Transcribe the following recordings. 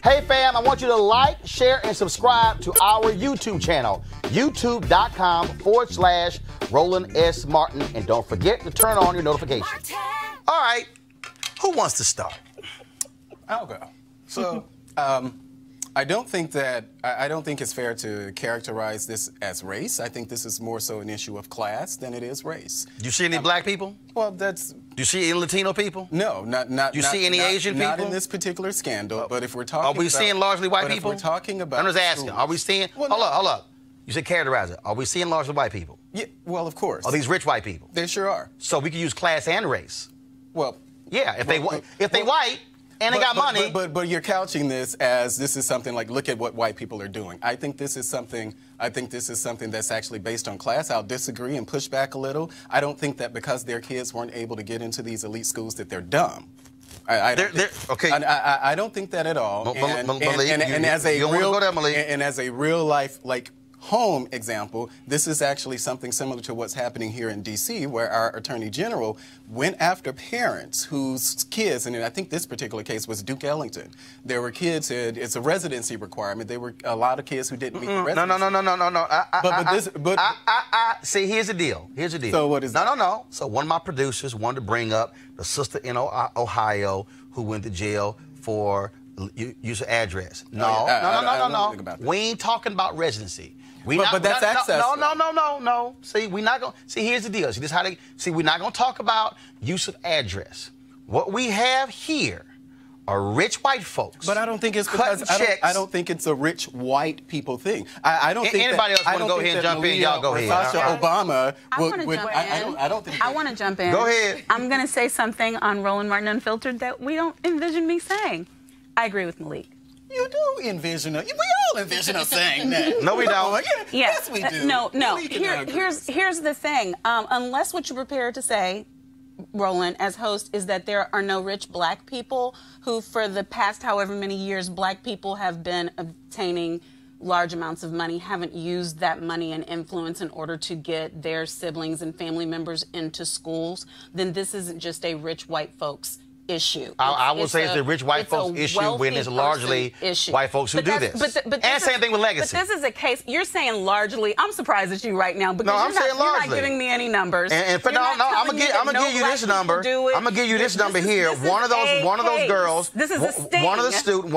Hey fam, I want you to like, share, and subscribe to our YouTube channel, youtube.com/Roland S. Martin. And don't forget to turn on your notifications. All right, who wants to start? I'll go. So, I don't think it's fair to characterize this as race. I think this is more so an issue of class than it is race. Do you see any black people? Well, that's... Do you see any Latino people? No, not. Do you see any Asian people? Not in this particular scandal. But if we're talking, are we seeing largely white people? If we're talking about, I'm just asking. Are we seeing? Well, hold up. You said characterize it. Are we seeing largely white people? Yeah. Well, of course. Are these rich white people? They sure are. So we can use class and race. Well, yeah. If they white and they got money. But you're couching this as this is something like, look at what white people are doing. I think this is something that's actually based on class. I'll disagree and push back a little. I don't think that because their kids weren't able to get into these elite schools that they're dumb. I don't think that at all. And as a real life home example, this is actually something similar to what's happening here in D.C., where our Attorney General went after parents whose kids, and I think this particular case was Duke Ellington. There were kids, it's a residency requirement. There were a lot of kids who didn't meet the residency. No. See, here's the deal. So what is that? No. So one of my producers wanted to bring up the sister in Ohio who went to jail for use of address. No. We ain't talking about residency. But that's access. No. See, we're not going. See, here's the deal. See, this how they. See, we're not going to talk about use of address. What we have here are rich white folks. But I don't think it's because I don't think it's a rich white people thing. I don't think anybody else want to go ahead and jump in. Y'all go ahead. Sasha Obama would. I don't think. I want to jump in. Go ahead. I'm going to say something on Roland Martin Unfiltered that we don't envision me saying. I agree with Malik. You do envision it. We all envision us saying that. No, we don't. Yes, we do. No. Here's the thing. Unless what you're prepared to say, Roland, as host, is that there are no rich black people who, for the past however many years, black people have been obtaining large amounts of money, haven't used that money and influence in order to get their siblings and family members into schools, then this isn't just a rich white folks issue. I will say it's the rich white folks issue when it's largely white folks who do this. And same thing with legacy. But this is a case, you're saying largely, I'm surprised at you right now because you're not giving me any numbers. I'm going to give you this number. I'm going to give you this number here. One of those girls, this is a sting. One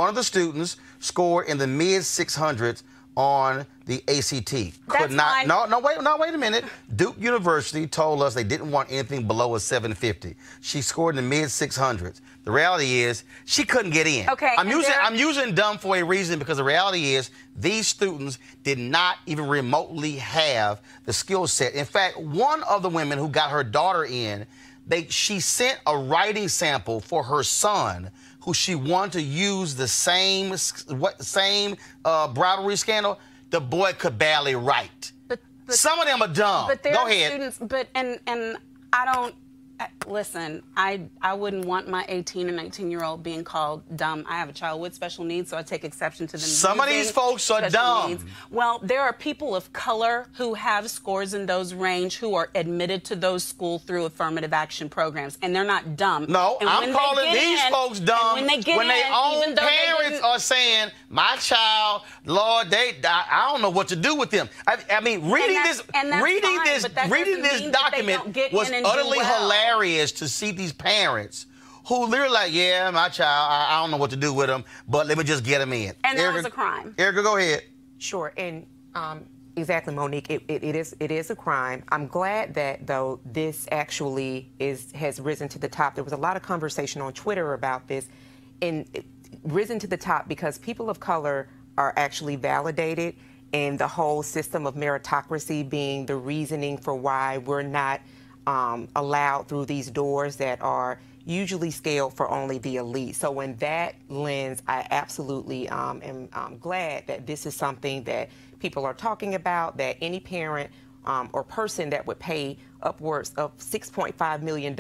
of the students scored in the mid-600s on the ACT. Wait a minute. Duke University told us they didn't want anything below a 750. She scored in the mid-600s. The reality is she couldn't get in. Okay. I'm using dumb for a reason because the reality is these students did not even remotely have the skill set. In fact, one of the women who got her daughter in, she sent a writing sample for her son who she wanted to use the same bribery scandal. The boy could barely write. But some of them are dumb. But Go ahead. Students, and I don't. Listen, I wouldn't want my 18 and 19-year-old being called dumb. I have a child with special needs, so I take exception to them. Some of these folks are dumb. Needs. Well, there are people of color who have scores in those range who are admitted to those schools through affirmative action programs, and they're not dumb. No, I'm calling these folks dumb when their own parents are saying, my child, Lord, I don't know what to do with them. I mean, reading this document was utterly hilarious to see these parents who literally like, yeah, my child, I don't know what to do with them, but let me just get them in. And that was a crime. Erica, go ahead. Sure, and exactly, Monique, it is a crime. I'm glad that, though, this actually has risen to the top. There was a lot of conversation on Twitter about this, and risen to the top because people of color are actually validated, and the whole system of meritocracy being the reasoning for why we're not allowed through these doors that are usually scaled for only the elite. So in that lens, I absolutely am glad that this is something that people are talking about, that any parent or person that would pay upwards of $6.5 million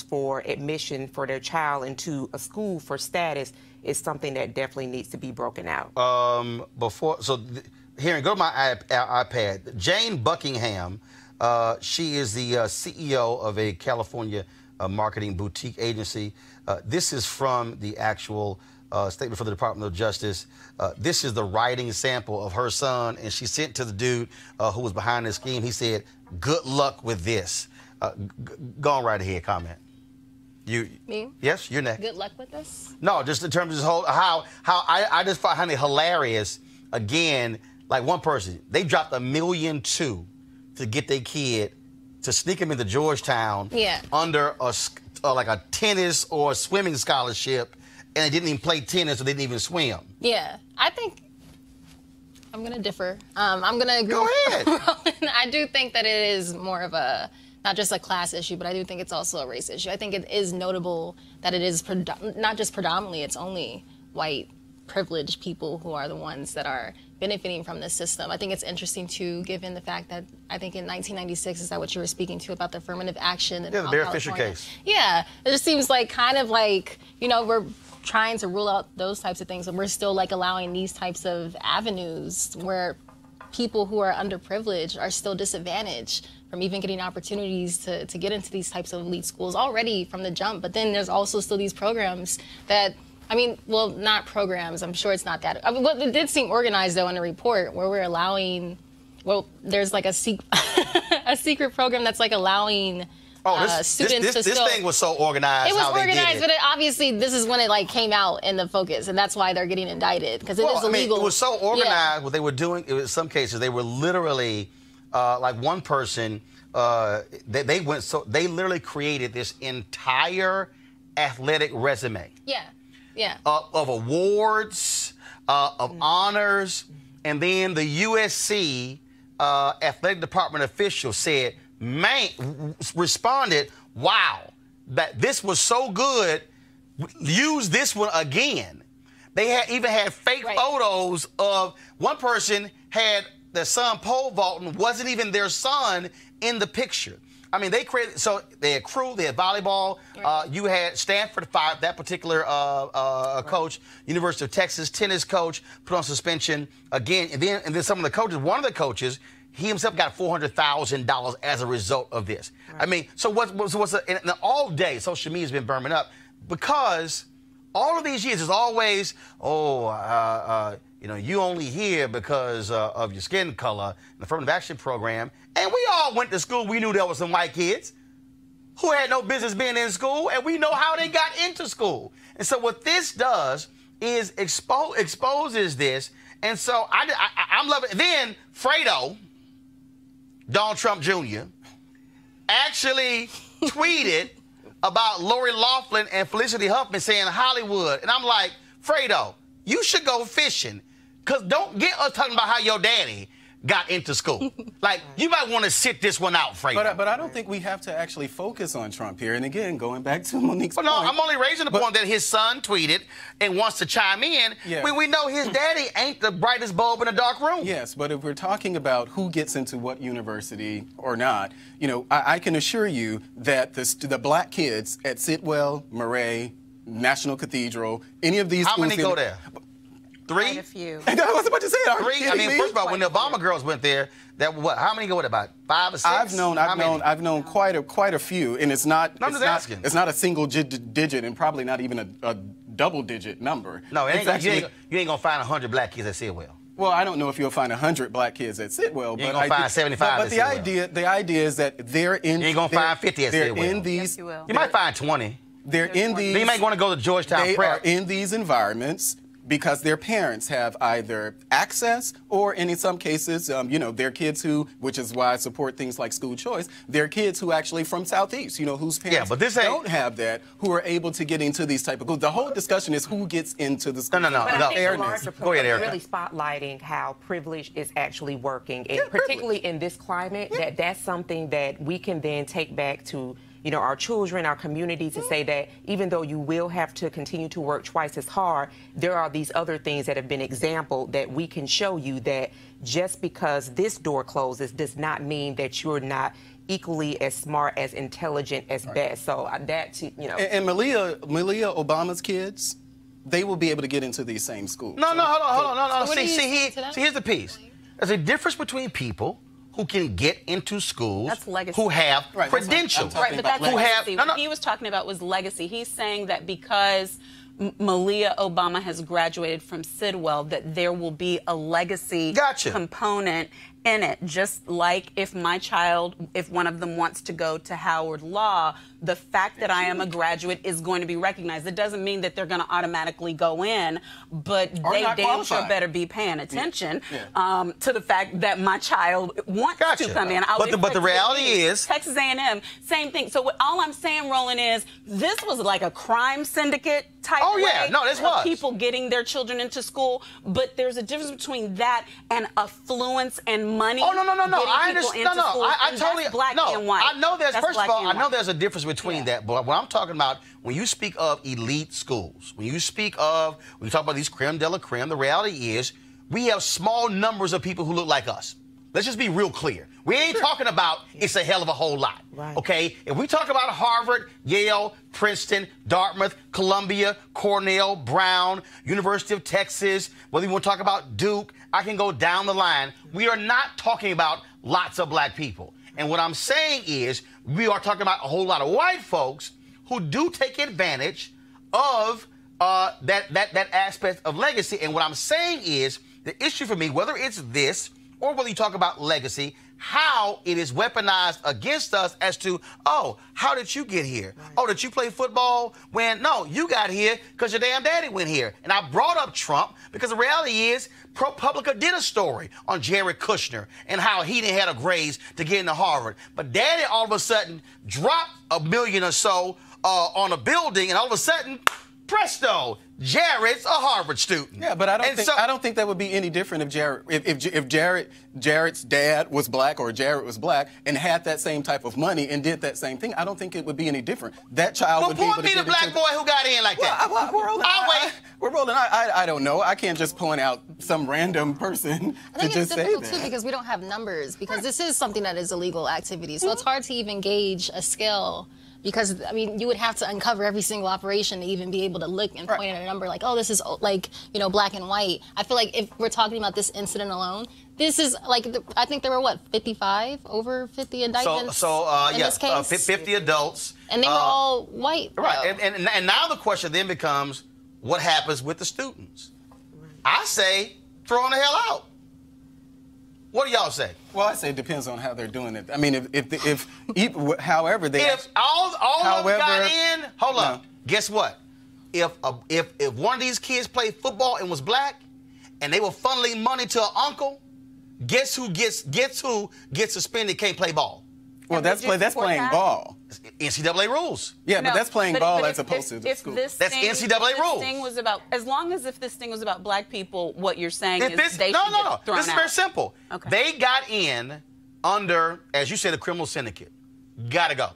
for admission for their child into a school for status is something that definitely needs to be broken out. Here, go to my iPad. Jane Buckingham, she is the CEO of a California marketing boutique agency. This is from the actual statement for the Department of Justice. This is the writing sample of her son, and she sent to the dude who was behind this scheme. He said, "Good luck with this." Go on right ahead, comment. Me? Yes, you're next. Good luck with this? No, just in terms of this whole, how I just find it hilarious. Again, like one person, they dropped $1.2 million to get their kid to sneak him into Georgetown under like a tennis or swimming scholarship, and they didn't even play tennis or they didn't even swim. Yeah, I think I'm going to differ. I'm going to agree. Go ahead. Roland. I do think that it is more of a, not just a class issue, but I do think it's also a race issue. I think it is notable that it is not just predominantly, it's only white privileged people who are the ones that are benefiting from this system. I think it's interesting too, given the fact that I think in 1996, is that what you were speaking to about the affirmative action? And the Bear Fisher case. Yeah, it just seems like kind of like, you know, we're trying to rule out those types of things, and we're still like allowing these types of avenues where people who are underprivileged are still disadvantaged from even getting opportunities to get into these types of elite schools already from the jump. But then there's also still these programs that, I mean, well, not programs, I'm sure it's not that. I mean, well, it did seem organized, though, in the report, where we're allowing, well, there's like a secret program that's like allowing students to still... This thing was so organized. It was how they organized, did it. but obviously this is when it like came out in the focus, and that's why they're getting indicted, because it is illegal. I mean, it was so organized. What they were doing, in some cases, they were literally, like one person, they literally created this entire athletic resume. Yeah. Yeah. Of awards, of honors, and then the USC athletic department official said, responded, "Wow, that this was so good. Use this one again." They even had fake photos of one person had their son pole vaulting, wasn't even their son in the picture. I mean, they created, so they had crew, they had volleyball. You had Stanford fired that particular coach, University of Texas tennis coach, put on suspension again. And then some of the coaches, one of the coaches, he himself got $400,000 as a result of this. Right. I mean, so and all day social media has been burning up because all of these years is always, you know, you only here because of your skin color, the affirmative action program. And we all went to school. We knew there were some white kids who had no business being in school, and we know how they got into school. And so what this does is exposes this. And so I'm loving it. Then Fredo, Donald Trump Jr., actually tweeted about Lori Loughlin and Felicity Huffman saying Hollywood. And I'm like, Fredo, you should go fishing. Because don't get us talking about how your daddy got into school. Like, you might want to sit this one out, Fredo. But I don't think we have to actually focus on Trump here. And again, going back to Monique's point. No, I'm only raising the point that his son tweeted and wants to chime in. Yeah. We know his daddy ain't the brightest bulb in a dark room. Yes, but if we're talking about who gets into what university or not, you know, I can assure you that the black kids at Sitwell, Murray, National Cathedral, any of these schools... How many go there? 3? Quite a few. I was about to say that. 3? I mean, first of all, when the Obama girls went there, how many go there? About 5 or 6? I've known quite a few, and it's not. I'm just asking. It's not a single digit, and probably not even a double-digit number. No, you ain't gonna find 100 black kids at Sitwell. Well, I don't know if you'll find 100 black kids at Sitwell, but you ain't gonna find 75. But the idea is that they're in. You ain't gonna find 50 at Sitwell. They're in these. Yes, you will. You might find 20. They're in these. You might want to go to Georgetown Prep. They are in these environments because their parents have either access or, in some cases, you know, they're kids who, which is why I support things like school choice, they're kids who actually from Southeast, you know, whose parents don't have that, who are able to get into these type of schools. The whole discussion is who gets into the school. But I think fairness. the larger Go ahead, Erica. really spotlighting how privilege is actually working, and particularly in this climate, that's something that we can then take back to, you know, our children, our communities, to say that even though you will have to continue to work twice as hard, there are these other things that have been exampled that we can show you that just because this door closes does not mean that you're not equally as smart, as intelligent, as best. So that, you know. And Malia Obama's kids, they will be able to get into these same schools. No, hold on. So see, here's the piece. There's a difference between people who can get into schools, who have credentials. Right, but that's legacy. What he was talking about was legacy. He's saying that because Malia Obama has graduated from Sidwell, that there will be a legacy component in it. Just like if my child, if one of them wants to go to Howard Law, the fact that I am a graduate is going to be recognized. It doesn't mean that they're going to automatically go in, but they damn sure better be paying attention to the fact that my child wants to come in. But the reality is, Texas A&M, same thing. So all I'm saying, Roland, is this was like a crime syndicate type way of people getting their children into school. But there's a difference between that and affluence and money. Oh, no. I understand. I totally, black and white. I know there's, first of all, I know there's a difference between that. But what I'm talking about, when you speak of elite schools, when you talk about these creme de la creme, the reality is we have small numbers of people who look like us. Let's just be real clear. We ain't talking about it's a hell of a whole lot, okay? If we talk about Harvard, Yale, Princeton, Dartmouth, Columbia, Cornell, Brown, University of Texas, whether you want to talk about Duke, I can go down the line. We are not talking about lots of black people. And what I'm saying is we are talking about a whole lot of white folks who do take advantage of that aspect of legacy. And what I'm saying is the issue for me, whether it's this or whether you talk about legacy, how it is weaponized against us as to, oh, how did you get here? Oh, did you play football? When, no, you got here because your damn daddy went here. And I brought up Trump because the reality is ProPublica did a story on Jared Kushner and how he didn't have a grades to get into Harvard. But daddy all of a sudden dropped $1 million or so on a building, and all of a sudden, presto, Jared's a Harvard student. Yeah, but I don't think that would be any different if Jared's dad was black or Jared was black and had that same type of money and did that same thing. I don't think it would be any different. That child would be able to point me the black boy who got in like that. We're rolling. I don't know. I can't just point out some random person to just say that. I think it's difficult too because we don't have numbers, because this is something that is illegal activity. So it's hard to even gauge a scale. Because, I mean, you would have to uncover every single operation to even be able to look and point at a number like, oh, this is, like, you know, black and white. I feel like if we're talking about this incident alone, this is, like, I think there were, what, 55? Over 50 indictments in this case? 50 adults. And they were all white. Right. And now the question then becomes, what happens with the students? I say, throw them the hell out. What do y'all say? Well, I say it depends on how they're doing it. I mean, however they... If all of them got in, hold up. Guess what? If one of these kids played football and was black, and they were funneling money to an uncle, guess who gets suspended, can't play ball? Well, that's playing ball. NCAA rules. Yeah, but that's playing ball as opposed to the school. That's NCAA rules. Thing was about, as long as if this thing was about black people, what you're saying is they should get thrown out. This is very simple. Okay. They got in under, as you said, a criminal syndicate. Gotta go.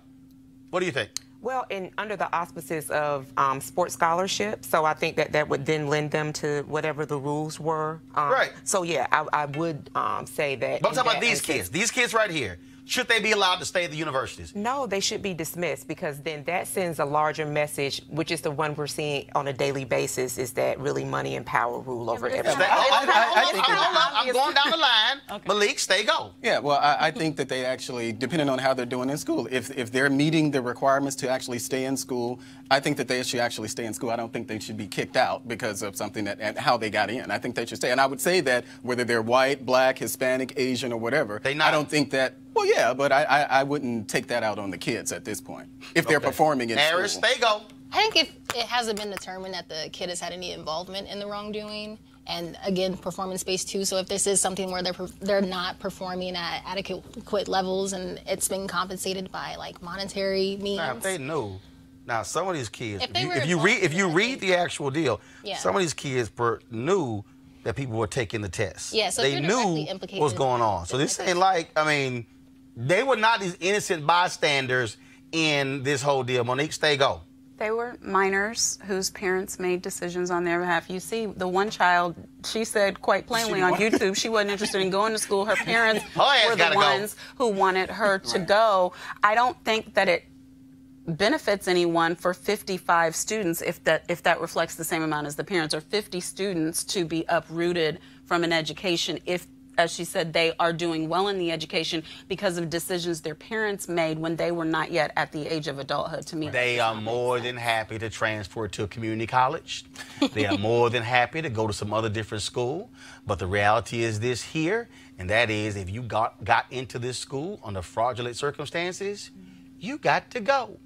What do you think? Well, under the auspices of sports scholarship, so I think that would then lend them to whatever the rules were. Right. So, yeah, I would say that. But I'm talking about these kids. These kids right here. Should they be allowed to stay at the universities? No, they should be dismissed, because then that sends a larger message, which is the one we're seeing on a daily basis, is that really money and power rule over everything. I'm going down the line. Okay. Malik, stay go. Yeah, well, I think that they actually, depending on how they're doing in school, if they're meeting the requirements to actually stay in school, I think that they should actually stay in school. I don't think they should be kicked out because of something and how they got in. I think they should stay. And I would say that whether they're white, black, Hispanic, Asian, or whatever, I don't think that... Well, yeah, but I wouldn't take that out on the kids at this point if they're performing in school. Harris, they go. I think if it hasn't been determined that the kid has had any involvement in the wrongdoing, and again, performance-based too, so if this is something where they're not performing at adequate levels and it's being compensated by, like, monetary means. Now, if they knew. Now, some of these kids, if you read the actual deal, some of these kids knew that people were taking the test. Yeah, so they knew what was going on. So this ain't like, I mean, they were not these innocent bystanders in this whole deal. Monique, stay go. They were minors whose parents made decisions on their behalf. You see, the one child, she said quite plainly on YouTube she wasn't interested in going to school. Her parents were the ones who wanted her to go. I don't think that it benefits anyone for 55 students, if that reflects the same amount as the parents, or 50 students to be uprooted from an education if as she said, they are doing well in the education because of decisions their parents made when they were not yet at the age of adulthood. To me, they are more than happy to transfer to a community college. They are more than happy to go to some other different school. But the reality is this here, and that is if you got into this school under fraudulent circumstances, you got to go.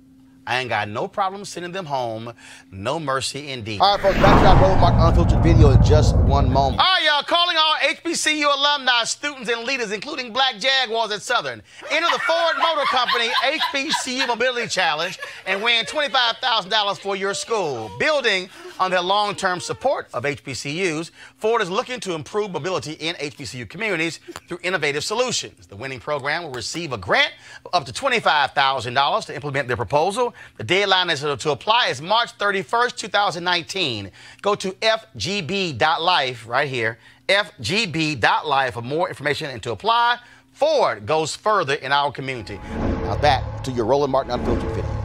I ain't got no problem sending them home. No mercy indeed. All right, folks, back to our Roland Martin Unfiltered video in just one moment. All right, y'all, calling all HBCU alumni, students, and leaders, including Black Jaguars at Southern. Enter the Ford Motor Company HBCU Mobility Challenge and win $25,000 for your school. Building on their long-term support of HBCUs, Ford is looking to improve mobility in HBCU communities through innovative solutions. The winning program will receive a grant of up to $25,000 to implement their proposal. The deadline to apply is March 31st, 2019. Go to FGB.Life right here, FGB.Life for more information and to apply. Ford goes further in our community. Now back to your Roland Martin Unfiltered video.